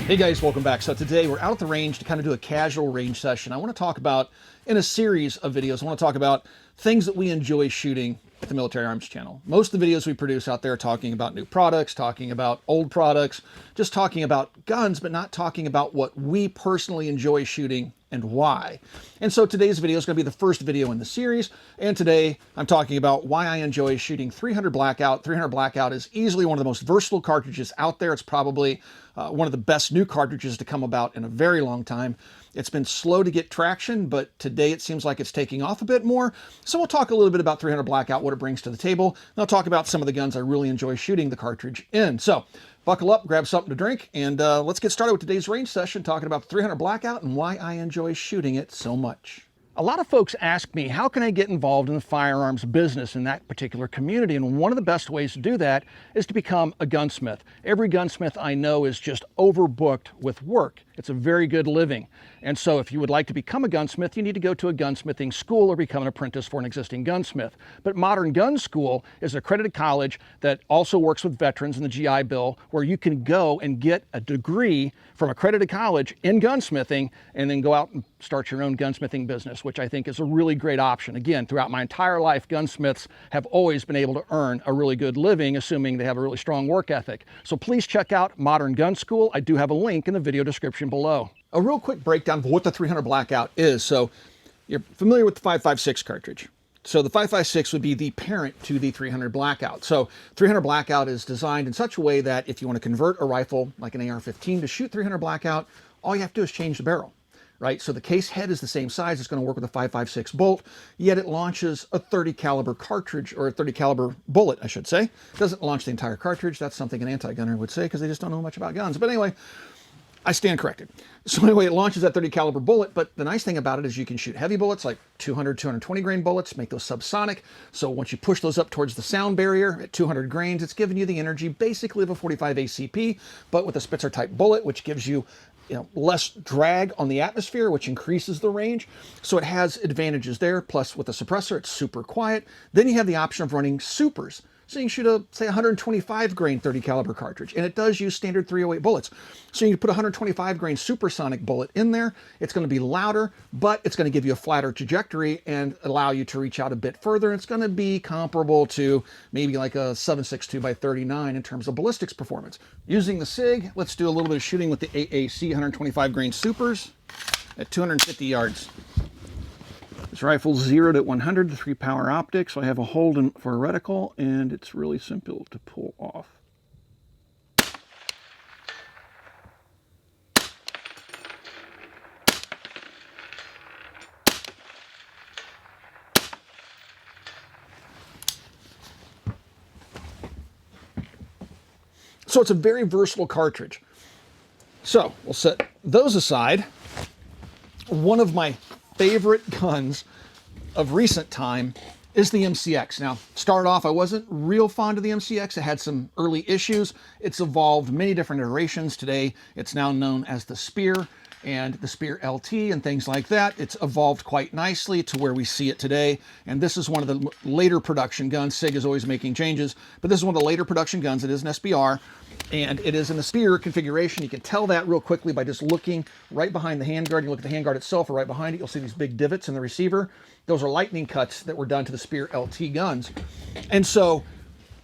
Hey guys, welcome back. So today we're out at the range to kind of do a casual range session. I want to talk about, in a series of videos, I want to talk about things that we enjoy shooting at the Military Arms channel. Most of the videos we produce out there are talking about new products, talking about old products, just talking about guns, but not talking about what we personally enjoy shooting and why. And so today's video is going to be the first video in the series. And today I'm talking about why I enjoy shooting 300 Blackout. 300 Blackout is easily one of the most versatile cartridges out there. It's probably one of the best new cartridges to come about in a very long time. It's been slow to get traction, but today it seems like it's taking off a bit more. So we'll talk a little bit about 300 Blackout, what it brings to the table, and I'll talk about some of the guns I really enjoy shooting the cartridge in. So buckle up, grab something to drink, and let's get started with today's range session, talking about 300 Blackout and why I enjoy shooting it so much. A lot of folks ask me, how can I get involved in the firearms business in that particular community? And one of the best ways to do that is to become a gunsmith. Every gunsmith I know is just overbooked with work. It's a very good living. And so if you would like to become a gunsmith, you need to go to a gunsmithing school or become an apprentice for an existing gunsmith. But Modern Gun School is an accredited college that also works with veterans in the GI Bill, where you can go and get a degree from accredited college in gunsmithing and then go out and start your own gunsmithing business, which I think is a really great option. Again, throughout my entire life, gunsmiths have always been able to earn a really good living, assuming they have a really strong work ethic. So please check out Modern Gun School. I do have a link in the video description below. A real quick breakdown of what the 300 Blackout is. So you're familiar with the 5.56 cartridge. So the 5.56 would be the parent to the 300 Blackout. So 300 Blackout is designed in such a way that if you want to convert a rifle like an AR-15 to shoot 300 Blackout, all you have to do is change the barrel. Right, so the case head is the same size. It's going to work with a 5.56 bolt, yet it launches a 30 caliber cartridge, or a 30 caliber bullet, I should say. It doesn't launch the entire cartridge. That's something an anti-gunner would say because they just don't know much about guns. But anyway, I stand corrected. So anyway, it launches that 30 caliber bullet, but the nice thing about it is you can shoot heavy bullets like 200, 220 grain bullets, make those subsonic. So once you push those up towards the sound barrier at 200 grains, it's giving you the energy basically of a 45 ACP, but with a Spitzer type bullet, which gives you less drag on the atmosphere, which increases the range. So it has advantages there. Plus with the suppressor, it's super quiet. Then you have the option of running supers. So you can shoot a, say, 125 grain 30 caliber cartridge, and it does use standard 308 bullets. So you can put a 125 grain supersonic bullet in there. It's going to be louder, but it's going to give you a flatter trajectory and allow you to reach out a bit further. It's going to be comparable to maybe like a 7.62 by 39 in terms of ballistics performance. Using the SIG, let's do a little bit of shooting with the AAC 125 grain supers at 250 yards. This rifle's 0 to 100, the 3-power optic, so I have a hold for a reticle, and it's really simple to pull off. So it's a very versatile cartridge. So we'll set those aside. One of my favorite guns of recent time is the MCX. Now, started off, I wasn't real fond of the MCX. It had some early issues. It's evolved many different iterations. Today, it's now known as the Spear and the Spear LT and things like that. It's evolved quite nicely to where we see it today. And this is one of the later production guns. SIG is always making changes, but this is one of the later production guns. It is an SBR. And it is in the Spear configuration. You can tell that real quickly by just looking right behind the handguard. You look at the handguard itself, or right behind it, you'll see these big divots in the receiver. Those are lightning cuts that were done to the Spear LT guns. And so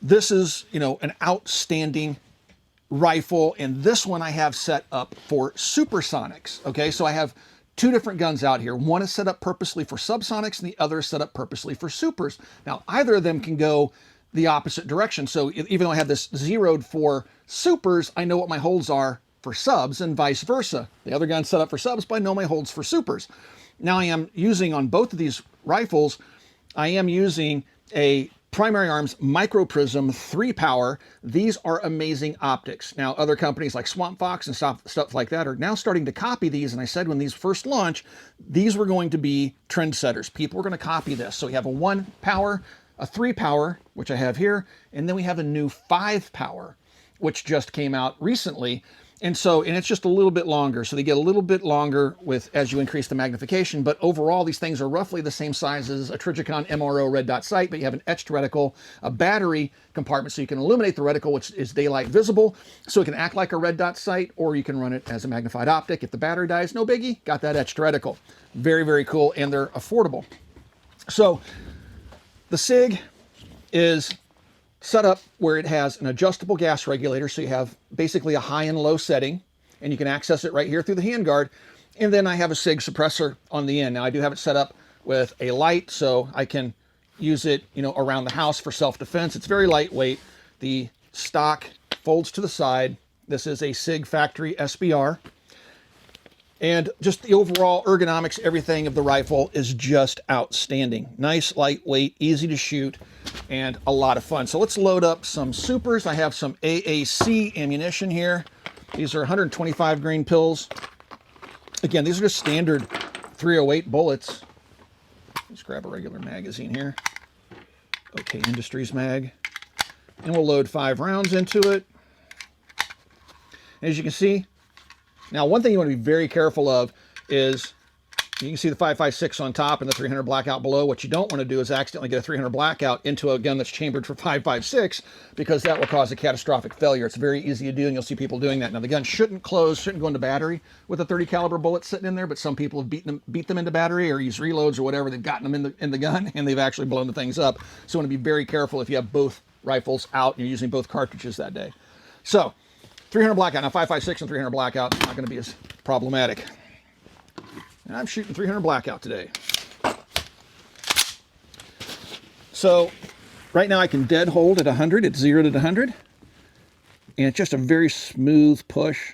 this is, an outstanding rifle. And this one I have set up for supersonics. Okay, so I have two different guns out here. One is set up purposely for subsonics, and the other is set up purposely for supers. Now, either of them can go the opposite direction. So even though I have this zeroed for supers, I know what my holds are for subs and vice versa. The other gun's set up for subs, but I know my holds for supers. Now I am using on both of these rifles, I am using a Primary Arms Micro Prism 3-power. These are amazing optics. Now other companies like Swamp Fox and stuff like that are now starting to copy these. And I said when these first launched, these were going to be trendsetters. People were going to copy this. So we have a 1-power, a 3-power, which I have here, and then we have a new 5-power, which just came out recently. And it's just a little bit longer. So they get a little bit longer as you increase the magnification, but overall these things are roughly the same size as a Trijicon MRO red dot sight, but you have an etched reticle, a battery compartment so you can illuminate the reticle, which is daylight visible, so it can act like a red dot sight, or you can run it as a magnified optic. If the battery dies, no biggie, got that etched reticle. Very, very cool, and they're affordable. So the SIG is set up where it has an adjustable gas regulator, so you have basically a high and low setting, and you can access it right here through the handguard. And then I have a SIG suppressor on the end. Now I do have it set up with a light, so I can use it, around the house for self-defense. It's very lightweight. The stock folds to the side. This is a SIG factory SBR. And just the overall ergonomics, everything of the rifle is just outstanding. Nice, lightweight, easy to shoot, and a lot of fun. So let's load up some supers. I have some AAC ammunition here. These are 125 grain pills. Again, these are just standard 308 bullets. Let's grab a regular magazine here. OK Industries mag. And we'll load 5 rounds into it. As you can see, now, one thing you want to be very careful of is, you can see the 5.56 on top and the 300 blackout below. What you don't want to do is accidentally get a 300 blackout into a gun that's chambered for 5.56, because that will cause a catastrophic failure. It's very easy to do, and you'll see people doing that. Now, the gun shouldn't go into battery with a 30 caliber bullet sitting in there, but some people have beat them into battery or use reloads or whatever. They've gotten them in the gun, and they've actually blown the things up. So you want to be very careful if you have both rifles out and you're using both cartridges that day. So 300 blackout. Now 5.56 and 300 blackout, not going to be as problematic. And I'm shooting 300 blackout today. So right now I can dead hold at 100. It's 0 to 100. And it's just a very smooth push.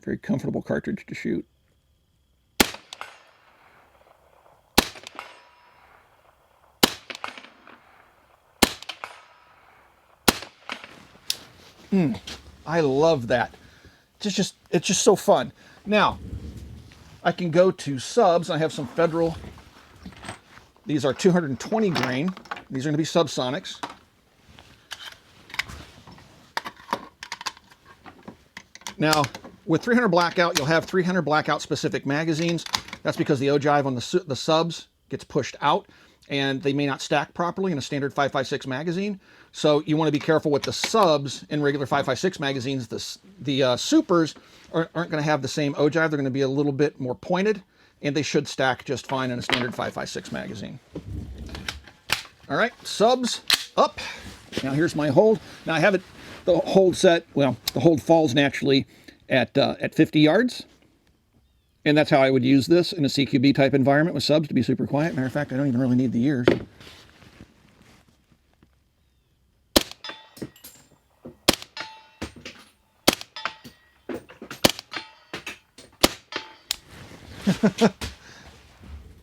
Very comfortable cartridge to shoot. I love that. It's just so fun. Now, I can go to subs. I have some Federal. These are 220 grain. These are going to be subsonics. Now, with 300 blackout, you'll have 300 blackout specific magazines. That's because the ogive on the subs gets pushed out, and they may not stack properly in a standard 5.56 magazine. So you want to be careful with the subs in regular 5.56 magazines. The supers aren't going to have the same ogive. They're going to be a little bit more pointed, and they should stack just fine in a standard 5.56 magazine. All right, subs up. Now here's my hold. Now I have it, the hold set, well, the hold falls naturally at 50 yards. And that's how I would use this in a CQB type environment with subs, to be super quiet. Matter of fact, I don't even really need the ears.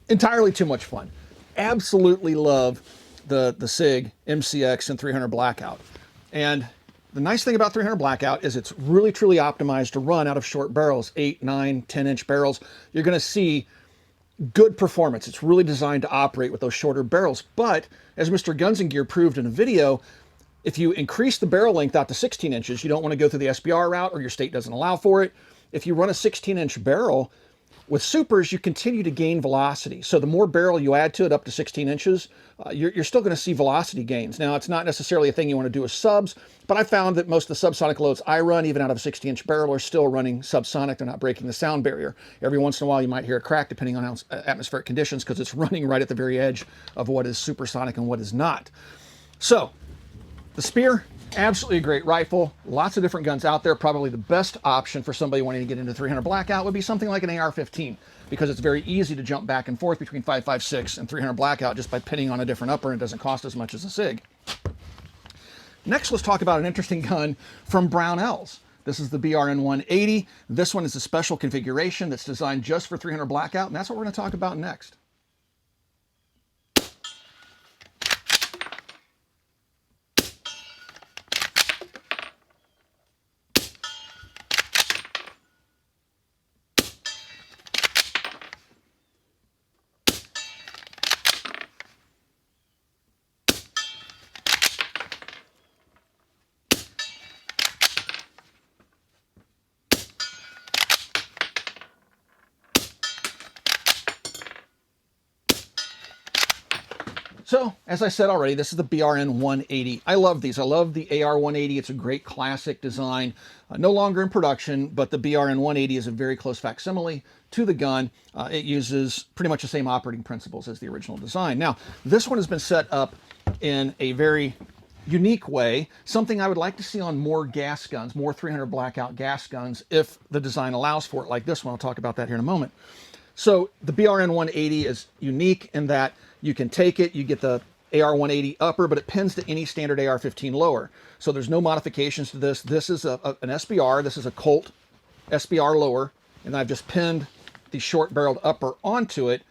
Entirely too much fun. Absolutely love the SIG MCX and 300 blackout. And the nice thing about 300 blackout is it's really truly optimized to run out of short barrels, 8, 9, 10-inch barrels. You're going to see good performance. It's really designed to operate with those shorter barrels. But as Mr. Guns and Gear proved in a video, if you increase the barrel length out to 16 inches, you don't want to go through the SBR route, or your state doesn't allow for it. If you run a 16-inch barrel, with supers, you continue to gain velocity. So the more barrel you add to it, up to 16 inches, you're still going to see velocity gains. Now, it's not necessarily a thing you want to do with subs, but I found that most of the subsonic loads I run, even out of a 60-inch barrel, are still running subsonic. They're not breaking the sound barrier. Every once in a while, you might hear a crack, depending on atmospheric conditions, because it's running right at the very edge of what is supersonic and what is not. So, the Speer, absolutely a great rifle. Lots of different guns out there. Probably the best option for somebody wanting to get into 300 blackout would be something like an AR-15, because it's very easy to jump back and forth between 5.56 and 300 blackout just by pinning on a different upper, and it doesn't cost as much as a SIG. Next, let's talk about an interesting gun from Brownells. This is the BRN 180. This one is a special configuration that's designed just for 300 blackout, and that's what we're going to talk about next. So, as I said already, this is the BRN 180. I love these. I love the AR 180. It's a great classic design. No longer in production, but the BRN 180 is a very close facsimile to the gun. It uses pretty much the same operating principles as the original design. Now, this one has been set up in a very unique way, something I would like to see on more gas guns, more 300 blackout gas guns, if the design allows for it, like this one. I'll talk about that here in a moment. So the BRN 180 is unique in that you can take it, you get the AR 180 upper, but it pins to any standard AR 15 lower. So there's no modifications to this. This is an SBR. This is a Colt SBR lower, and I've just pinned the short barreled upper onto it,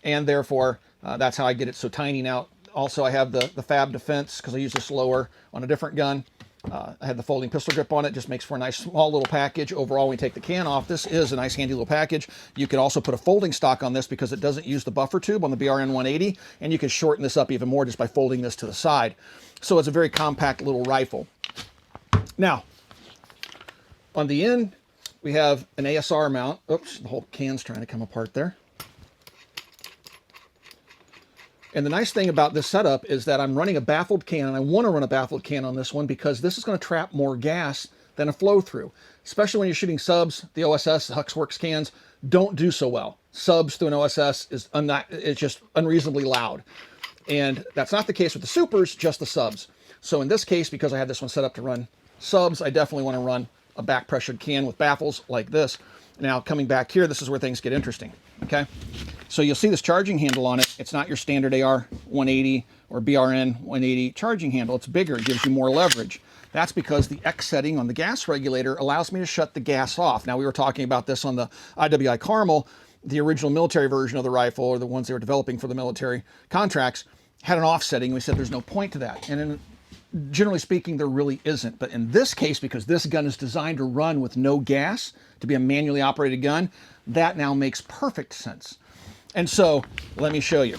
and therefore that's how I get it so tiny. Now, also I have the Fab Defense because I use this lower on a different gun. I have the folding pistol grip on it. Just makes for a nice small little package. Overall, when we take the can off, this is a nice handy little package. You could also put a folding stock on this because it doesn't use the buffer tube on the BRN 180, and you can shorten this up even more just by folding this to the side. So it's a very compact little rifle. Now, on the end, we have an ASR mount. Oops, the whole can's trying to come apart there. And the nice thing about this setup is that I'm running a baffled can, and I want to run a baffled can on this one because this is going to trap more gas than a flow through. Especially when you're shooting subs, the OSS, the Huxworks cans don't do so well. Subs through an OSS is it's just unreasonably loud. And that's not the case with the supers, just the subs. So in this case, because I have this one set up to run subs, I definitely want to run a back pressured can with baffles like this. Now, coming back here, this is where things get interesting, okay? So you'll see this charging handle on it. It's not your standard AR 180 or BRN 180 charging handle. It's bigger. It gives you more leverage. That's because the X setting on the gas regulator allows me to shut the gas off. Now, we were talking about this on the IWI Carmel. The original military version of the rifle, or the ones they were developing for the military contracts, had an off setting. We said there's no point to that. And generally speaking, there really isn't. But in this case, because this gun is designed to run with no gas, to be a manually operated gun, that now makes perfect sense. And so, let me show you.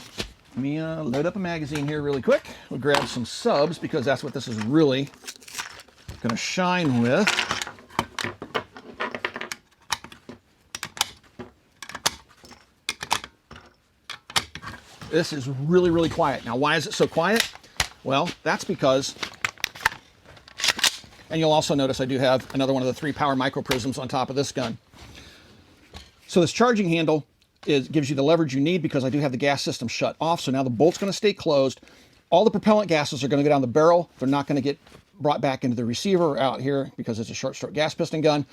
Let me load up a magazine here really quick. We'll grab some subs because that's what this is really going to shine with. This is really, really quiet. Now, why is it so quiet? Well, that's because, and you'll also notice I do have another one of the 3 power micro prisms on top of this gun. So this charging handle gives you the leverage you need because I do have the gas system shut off. So now the bolt's going to stay closed. All the propellant gases are going to go down the barrel. They're not going to get brought back into the receiver out here because it's a short stroke gas piston gun.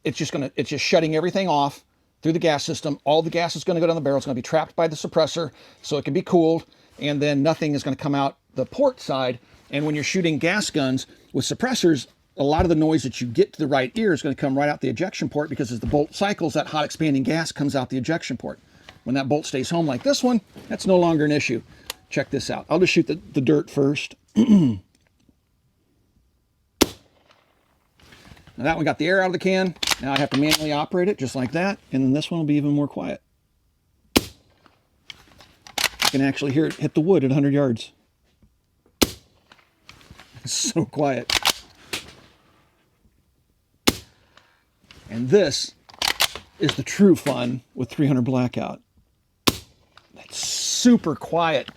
It's just shutting everything off through the gas system. All the gas is going to go down the barrel. It's going to be trapped by the suppressor so it can be cooled, and then nothing is going to come out the port side. And when you're shooting gas guns with suppressors, a lot of the noise that you get to the right ear is going to come right out the ejection port because as the bolt cycles, that hot expanding gas comes out the ejection port. When that bolt stays home like this one, that's no longer an issue. Check this out. I'll just shoot the dirt first. Now that one got the air out of the can. Now I have to manually operate it just like that. And then this one will be even more quiet. You can actually hear it hit the wood at 100 yards. It's so quiet. And this is the true fun with 300 blackout. That's super quiet.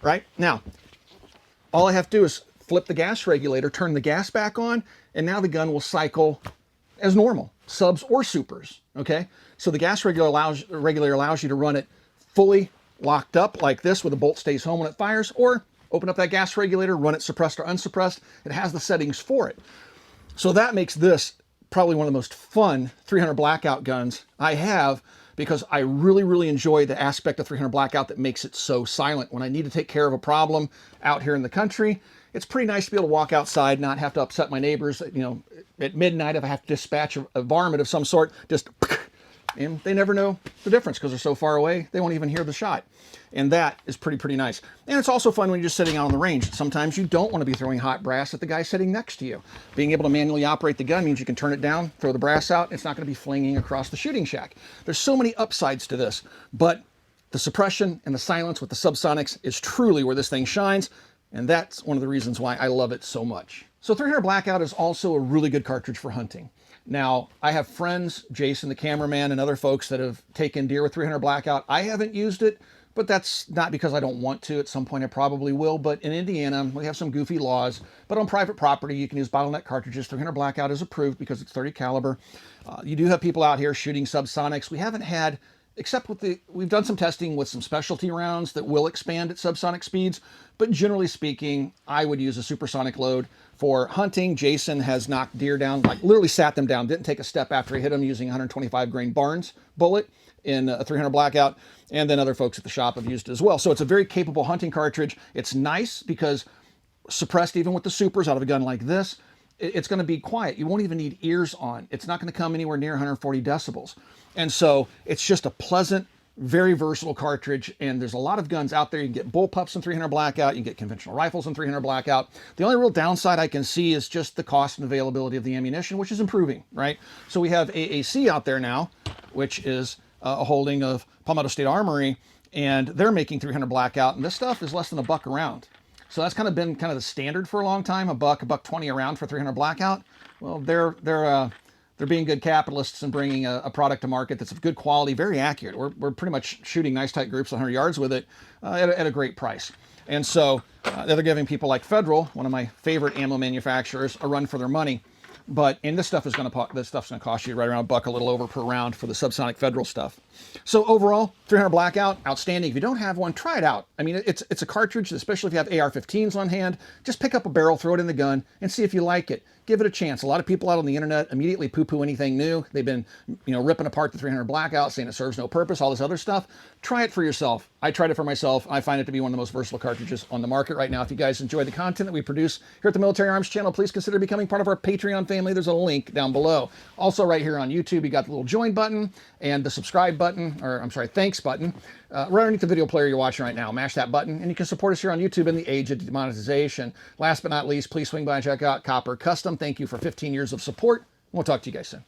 Right? Now, all I have to do is flip the gas regulator, turn the gas back on, and now the gun will cycle as normal, subs or supers, okay? So the gas regulator allows you to run it fully locked up like this where the bolt stays home when it fires, or open up that gas regulator, run it suppressed or unsuppressed. It has the settings for it. So that makes this probably one of the most fun 300 blackout guns I have because I really, really enjoy the aspect of 300 blackout that makes it so silent. When I need to take care of a problem out here in the country, it's pretty nice to be able to walk outside, not have to upset my neighbors. You know, at midnight, if I have to dispatch a varmint of some sort, just, and they never know the difference because they're so far away, they won't even hear the shot. And that is pretty nice. And it's also fun when you're just sitting out on the range. Sometimes you don't want to be throwing hot brass at the guy sitting next to you. Being able to manually operate the gun means you can turn it down, throw the brass out. It's not going to be flinging across the shooting shack. There's so many upsides to this, but the suppression and the silence with the subsonics is truly where this thing shines. And that's one of the reasons why I love it so much. So 300 Blackout is also a really good cartridge for hunting. Now, I have friends, Jason the cameraman, and other folks that have taken deer with 300 Blackout. I haven't used it, but that's not because I don't want to. At some point I probably will, but in Indiana, we have some goofy laws, but on private property, you can use bottleneck cartridges. 300 Blackout is approved because it's 30 caliber. You do have people out here shooting subsonics. We haven't had, except with we've done some testing with some specialty rounds that will expand at subsonic speeds, but generally speaking, I would use a supersonic load. For hunting, Jason has knocked deer down, like literally sat them down, didn't take a step after he hit them using 125 grain Barnes bullet in a 300 Blackout, and then other folks at the shop have used it as well. So it's a very capable hunting cartridge. It's nice because suppressed even with the supers out of a gun like this, it's going to be quiet. You won't even need ears on. It's not going to come anywhere near 140 decibels. And so it's just a pleasant, very versatile cartridge, and there's a lot of guns out there. You can get bullpups in 300 Blackout, you can get conventional rifles in 300 Blackout. The only real downside I can see is just the cost and availability of the ammunition, which is improving, right? So we have AAC out there now, which is a holding of Palmetto State Armory, and they're making 300 Blackout, and this stuff is less than $1 a round. So that's kind of been kind of the standard for a long time, $1.20 a round for 300 Blackout. Well, they're being good capitalists and bringing a product to market that's of good quality, very accurate. We're pretty much shooting nice tight groups 100 yards with it at a great price. And so they're giving people like Federal, one of my favorite ammo manufacturers, a run for their money. And this stuff's going to cost you right around $1, a little over per round for the subsonic Federal stuff. So overall, 300 Blackout, outstanding. If you don't have one, try it out. I mean, it's a cartridge, especially if you have AR-15s on hand. Just pick up a barrel, throw it in the gun, and see if you like it. Give it a chance. A lot of people out on the internet immediately poo-poo anything new. They've been, ripping apart the 300 Blackout, saying it serves no purpose, all this other stuff. Try it for yourself. I tried it for myself. I find it to be one of the most versatile cartridges on the market right now. If you guys enjoy the content that we produce here at the Military Arms Channel, please consider becoming part of our Patreon family. There's a link down below. Also, right here on YouTube, you got the little join button and the subscribe button, thanks button. Right underneath the video player you're watching right now. Mash that button, and you can support us here on YouTube in the age of demonetization. Last but not least, please swing by and check out Copper Custom. Thank you for 15 years of support. We'll talk to you guys soon.